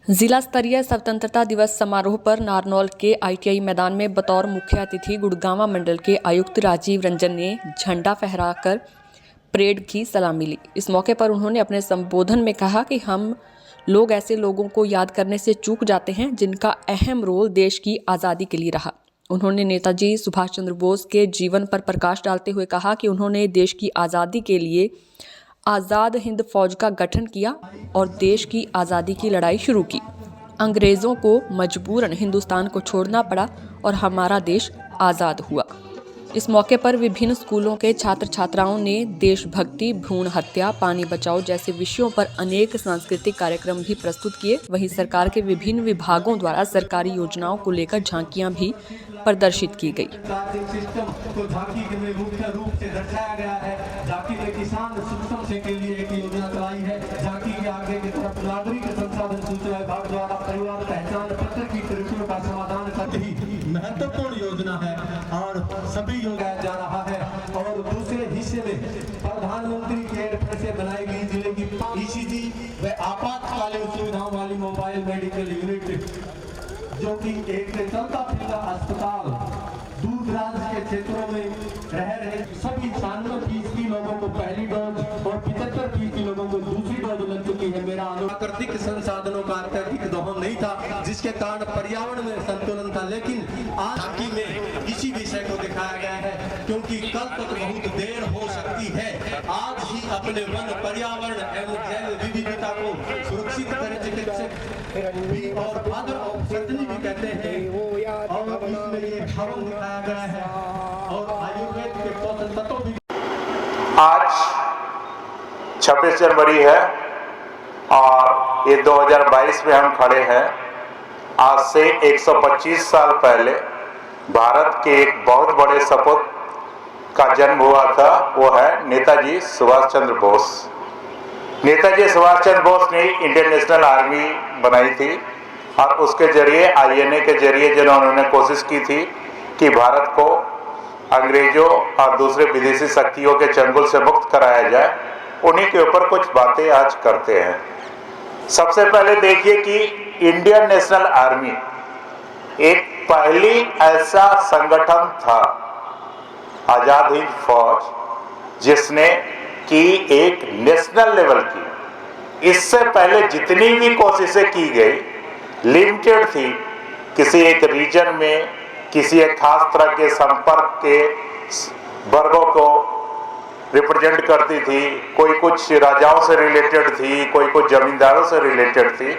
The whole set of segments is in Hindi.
जिला स्तरीय स्वतंत्रता दिवस समारोह पर नारनौल के ITI मैदान में बतौर मुख्य अतिथि गुड़गांव मंडल के आयुक्त राजीव रंजन ने झंडा फहराकर परेड की सलामी ली। इस मौके पर उन्होंने अपने संबोधन में कहा कि हम लोग ऐसे लोगों को याद करने से चूक जाते हैं जिनका अहम रोल देश की आज़ादी के लिए रहा। उन्होंने नेताजी सुभाष चंद्र बोस के जीवन पर प्रकाश डालते हुए कहा कि उन्होंने देश की आज़ादी के लिए आज़ाद हिंद फौज का गठन किया और देश की आज़ादी की लड़ाई शुरू की। अंग्रेज़ों को मजबूरन हिंदुस्तान को छोड़ना पड़ा और हमारा देश आज़ाद हुआ। इस मौके पर विभिन्न स्कूलों के छात्र छात्राओं ने देशभक्ति, भ्रूण हत्या, पानी बचाओ जैसे विषयों पर अनेक सांस्कृतिक कार्यक्रम भी प्रस्तुत किए। वहीं सरकार के विभिन्न विभागों द्वारा सरकारी योजनाओं को लेकर झांकियां भी प्रदर्शित की गई। महत्वपूर्ण योजना है और सभी योजना जा रहा है। और दूसरे हिस्से में प्रधानमंत्री केयर फंड से बनाई गई जिले की ECG व आपातकालीन सुविधाओं वाली मोबाइल मेडिकल यूनिट, जो कि एक चलता फिरता अस्पताल दूर दराज के क्षेत्रों में रह रहे सभी 96% लोगों को पहली डोज और 75% लोगों को दूसरी डोज लग चुकी है। मेरा प्राकृतिक संसाधनों का अत्यधिक दोहन नहीं था, जिसके कारण पर्यावरण में संतुलन था। लेकिन आज झांकी में इसी विषय को दिखाया गया है, क्योंकि कल तक बहुत देर हो सकती है। आज ही अपने वन, पर्यावरण एवं जैव विविधता को सुरक्षित करें। चिकित्सक भी और फादर ऑफ सर्जरी भी कहते हैं और इसमें ये भवन दिखाया गया है और आयुर्वेद के पोषण तत्व भी। आज 26 जनवरी है और ये 2022 में हम खड़े हैं। आज से 125 साल पहले भारत के एक बहुत बड़े सपूत का जन्म हुआ था, वो है नेताजी सुभाष चंद्र बोस। नेताजी सुभाष चंद्र बोस ने इंडियन नेशनल आर्मी बनाई थी और उसके जरिए INA के जरिए जिन्होंने कोशिश की थी कि भारत को अंग्रेजों और दूसरे विदेशी शक्तियों के चंगुल से मुक्त कराया जाए, उन्हीं के ऊपर कुछ बातें आज करते हैं। सबसे पहले देखिए कि इंडियन नेशनल आर्मी एक पहली ऐसा संगठन था, आज़ाद हिंद फौज, जिसने की एक नेशनल लेवल की। इससे पहले जितनी भी कोशिशें की गई लिमिटेड थी, किसी एक रीजन में किसी एक खास तरह के संपर्क के वर्गों को रिप्रेजेंट करती थी। कोई कुछ राजाओं से रिलेटेड थी, कोई कुछ जमींदारों से रिलेटेड थी।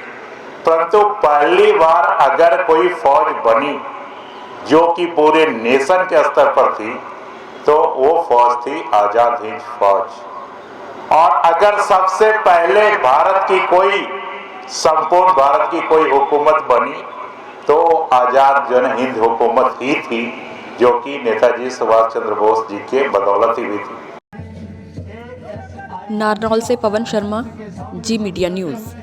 परंतु पहली बार अगर कोई फौज बनी जो कि पूरे नेशन के स्तर पर थी, तो वो फौज थी आज़ाद हिंद फौज। और अगर सबसे पहले भारत की कोई संपूर्ण भारत की कोई हुकूमत बनी तो आज़ाद जन हिंद हुकूमत ही थी, जो कि नेताजी सुभाष चंद्र बोस जी के बदौलत ही हुई थी। नारनौल से पवन शर्मा, जी मीडिया न्यूज़।